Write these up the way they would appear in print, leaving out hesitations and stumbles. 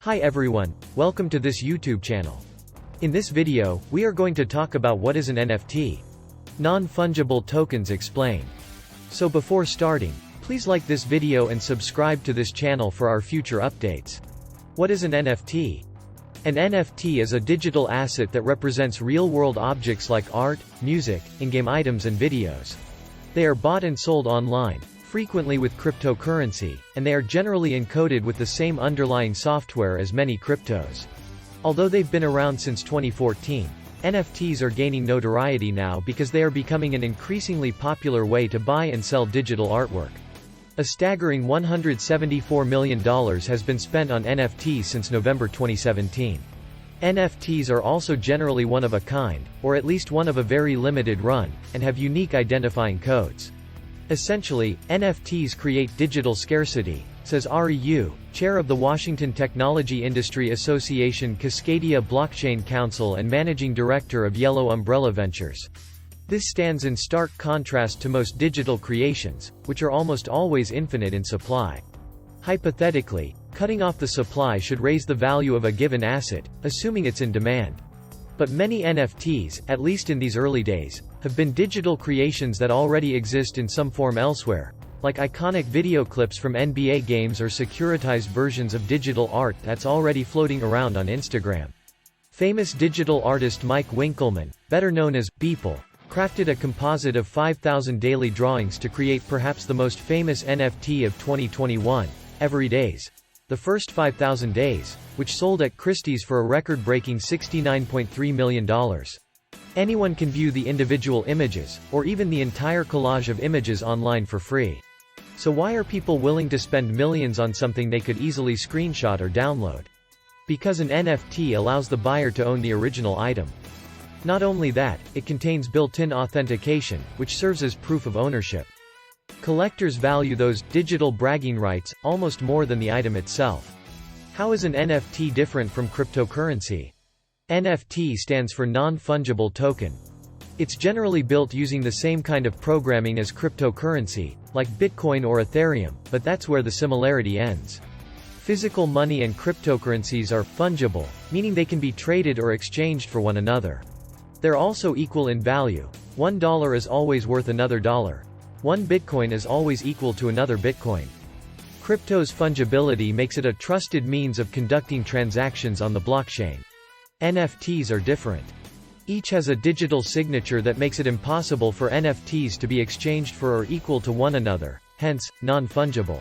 Hi everyone, welcome to this YouTube channel. In this video, we are going to talk about what is an NFT. Non-fungible tokens explained. So before starting, please like this video and subscribe to this channel for our future updates. What is an NFT? An NFT is a digital asset that represents real-world objects like art, music, in-game items and videos. They are bought and sold online, frequently with cryptocurrency, and they are generally encoded with the same underlying software as many cryptos. Although they've been around since 2014, NFTs are gaining notoriety now because they are becoming an increasingly popular way to buy and sell digital artwork. A staggering $174 million has been spent on NFTs since November 2017. NFTs are also generally one of a kind, or at least one of a very limited run, and have unique identifying codes. Essentially, NFTs create digital scarcity, says Ari Yu, chair of the Washington Technology Industry Association Cascadia Blockchain Council and managing director of Yellow Umbrella Ventures. This stands in stark contrast to most digital creations, which are almost always infinite in supply. Hypothetically, cutting off the supply should raise the value of a given asset, assuming it's in demand. But many NFTs, at least in these early days, have been digital creations that already exist in some form elsewhere, like iconic video clips from NBA games or securitized versions of digital art that's already floating around on Instagram. Famous digital artist Mike Winkelmann, better known as Beeple, crafted a composite of 5,000 daily drawings to create perhaps the most famous NFT of 2021, Everyday's. The first 5,000 days, which sold at Christie's for a record-breaking $69.3 million. Anyone can view the individual images, or even the entire collage of images online for free. So why are people willing to spend millions on something they could easily screenshot or download? Because an NFT allows the buyer to own the original item. Not only that, it contains built-in authentication, which serves as proof of ownership. Collectors value those digital bragging rights almost more than the item itself. How is an NFT different from cryptocurrency? NFT stands for non-fungible token. It's generally built using the same kind of programming as cryptocurrency, like Bitcoin or Ethereum, but that's where the similarity ends. Physical money and cryptocurrencies are fungible, meaning they can be traded or exchanged for one another. They're also equal in value. $1 is always worth another dollar. One Bitcoin is always equal to another Bitcoin. Crypto's fungibility makes it a trusted means of conducting transactions on the blockchain. NFTs are different. Each has a digital signature that makes it impossible for NFTs to be exchanged for or equal to one another, hence, non-fungible.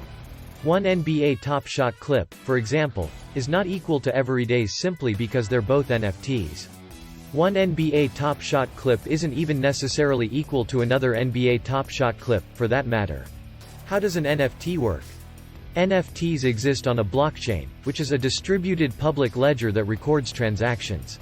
One NBA Top Shot clip, for example, is not equal to Everyday's simply because they're both NFTs. One NBA Top Shot clip isn't even necessarily equal to another NBA Top Shot clip, for that matter. How does an NFT work? NFTs exist on a blockchain, which is a distributed public ledger that records transactions.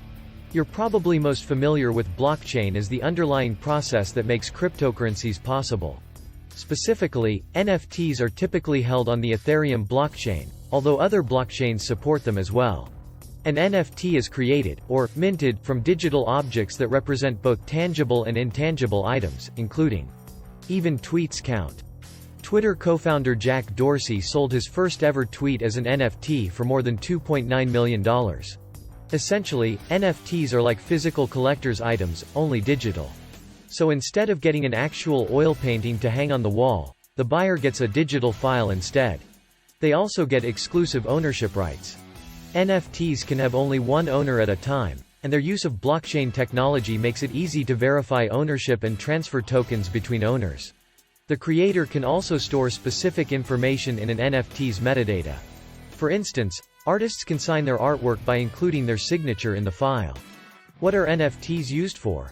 You're probably most familiar with blockchain as the underlying process that makes cryptocurrencies possible. Specifically, NFTs are typically held on the Ethereum blockchain, although other blockchains support them as well. An NFT is created, or minted, from digital objects that represent both tangible and intangible items, including even tweets count. Twitter co-founder Jack Dorsey sold his first ever tweet as an NFT for more than $2.9 million. Essentially, NFTs are like physical collector's items, only digital. So instead of getting an actual oil painting to hang on the wall, the buyer gets a digital file instead. They also get exclusive ownership rights. NFTs can have only one owner at a time, and their use of blockchain technology makes it easy to verify ownership and transfer tokens between owners. The creator can also store specific information in an NFT's metadata. For instance, artists can sign their artwork by including their signature in the file. What are NFTs used for?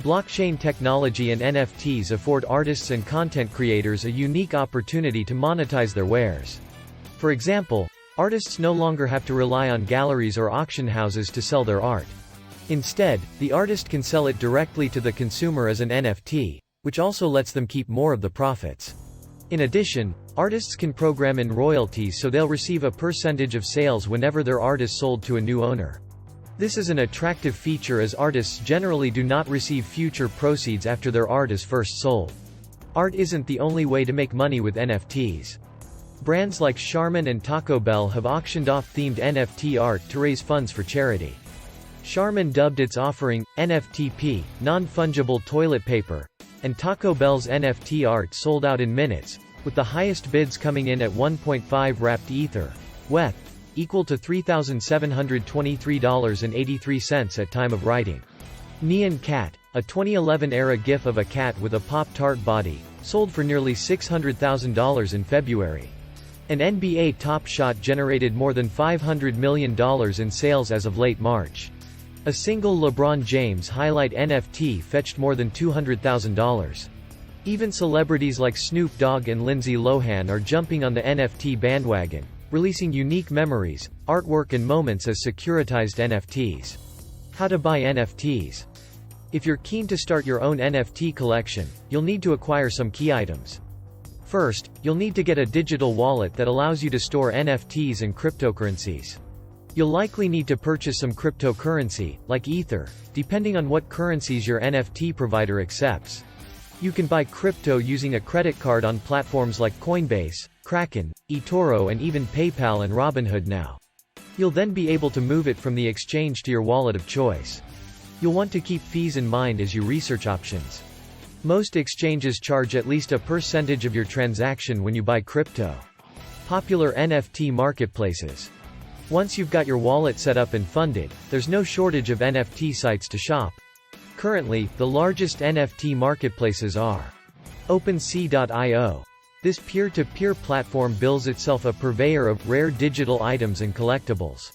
Blockchain technology and NFTs afford artists and content creators a unique opportunity to monetize their wares. For example, artists no longer have to rely on galleries or auction houses to sell their art. Instead, the artist can sell it directly to the consumer as an NFT, which also lets them keep more of the profits. In addition, artists can program in royalties so they'll receive a percentage of sales whenever their art is sold to a new owner. This is an attractive feature as artists generally do not receive future proceeds after their art is first sold. Art isn't the only way to make money with NFTs. Brands like Charmin and Taco Bell have auctioned off themed NFT art to raise funds for charity. Charmin dubbed its offering, NFTP, non-fungible toilet paper, and Taco Bell's NFT art sold out in minutes, with the highest bids coming in at 1.5 wrapped Ether, WETH, equal to $3,723.83 at time of writing. Nyan Cat, a 2011-era GIF of a cat with a Pop-Tart body, sold for nearly $600,000 in February. An NBA Top Shot generated more than $500 million in sales as of late March. A single LeBron James highlight NFT fetched more than $200,000. Even celebrities like Snoop Dogg and Lindsay Lohan are jumping on the NFT bandwagon, releasing unique memories, artwork and moments as securitized NFTs. How to buy NFTs. If you're keen to start your own NFT collection, you'll need to acquire some key items. First, you'll need to get a digital wallet that allows you to store NFTs and cryptocurrencies. You'll likely need to purchase some cryptocurrency, like Ether, depending on what currencies your NFT provider accepts. You can buy crypto using a credit card on platforms like Coinbase, Kraken, eToro and even PayPal and Robinhood now. You'll then be able to move it from the exchange to your wallet of choice. You'll want to keep fees in mind as you research options. Most exchanges charge at least a percentage of your transaction when you buy crypto. Popular NFT marketplaces. Once you've got your wallet set up and funded, there's no shortage of NFT sites to shop. Currently, the largest NFT marketplaces are OpenSea.io. This peer-to-peer platform bills itself a purveyor of rare digital items and collectibles.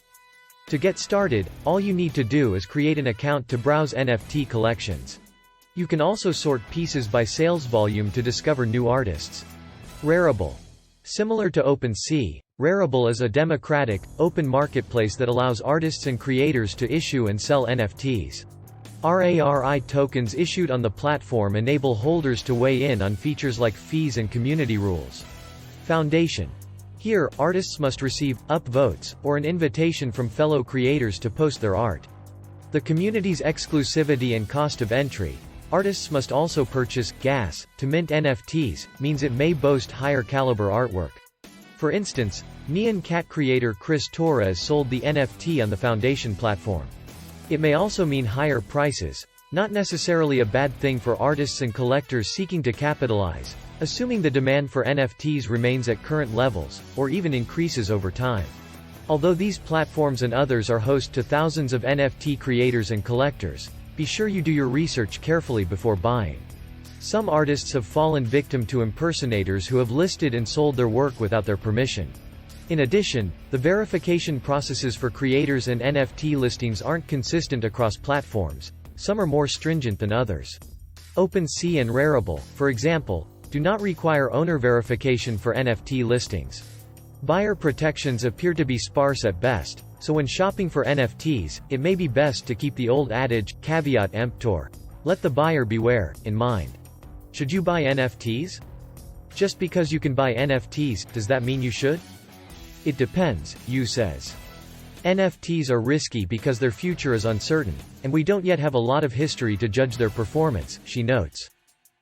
To get started, all you need to do is create an account to browse NFT collections. You can also sort pieces by sales volume to discover new artists. Rarible. Similar to OpenSea, Rarible is a democratic, open marketplace that allows artists and creators to issue and sell NFTs. RARI tokens issued on the platform enable holders to weigh in on features like fees and community rules. Foundation. Here, artists must receive upvotes or an invitation from fellow creators to post their art. The community's exclusivity and cost of entry. Artists must also purchase gas to mint NFTs, means it may boast higher caliber artwork. For instance, Nyan Cat creator Chris Torres sold the NFT on the Foundation platform. It may also mean higher prices, not necessarily a bad thing for artists and collectors seeking to capitalize, assuming the demand for NFTs remains at current levels, or even increases over time. Although these platforms and others are host to thousands of NFT creators and collectors, be sure you do your research carefully before buying. Some artists have fallen victim to impersonators who have listed and sold their work without their permission. In addition, the verification processes for creators and NFT listings aren't consistent across platforms. Some are more stringent than others. OpenSea and Rarible, for example, do not require owner verification for NFT listings. Buyer protections appear to be sparse at best, so when shopping for NFTs, it may be best to keep the old adage, caveat emptor, let the buyer beware, in mind. Should you buy NFTs? Just because you can buy NFTs, does that mean you should? It depends, Yu says. NFTs are risky because their future is uncertain, and we don't yet have a lot of history to judge their performance, she notes.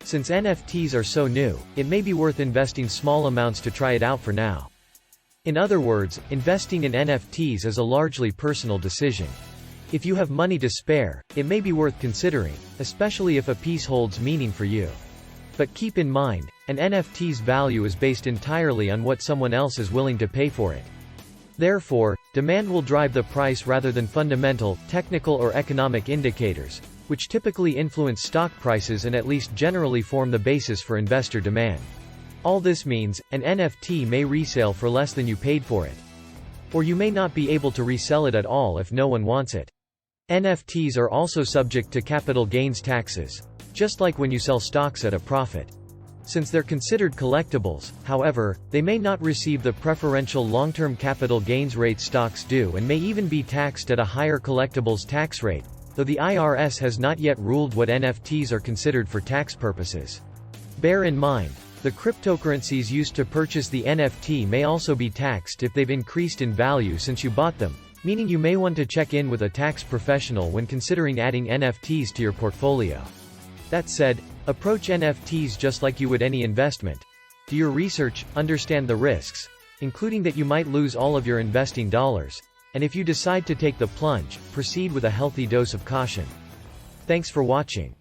Since NFTs are so new, it may be worth investing small amounts to try it out for now. In other words, investing in NFTs is a largely personal decision. If you have money to spare, it may be worth considering, especially if a piece holds meaning for you. But keep in mind, an NFT's value is based entirely on what someone else is willing to pay for it. Therefore, demand will drive the price rather than fundamental, technical or economic indicators, which typically influence stock prices and at least generally form the basis for investor demand. All this means, an NFT may resell for less than you paid for it. Or you may not be able to resell it at all if no one wants it. NFTs are also subject to capital gains taxes, just like when you sell stocks at a profit. Since they're considered collectibles, however, they may not receive the preferential long-term capital gains rate stocks do and may even be taxed at a higher collectibles tax rate, though the IRS has not yet ruled what NFTs are considered for tax purposes. Bear in mind, the cryptocurrencies used to purchase the NFT may also be taxed if they've increased in value since you bought them, meaning you may want to check in with a tax professional when considering adding NFTs to your portfolio. That said, approach NFTs just like you would any investment. Do your research, understand the risks, including that you might lose all of your investing dollars. And if you decide to take the plunge, proceed with a healthy dose of caution. Thanks for watching.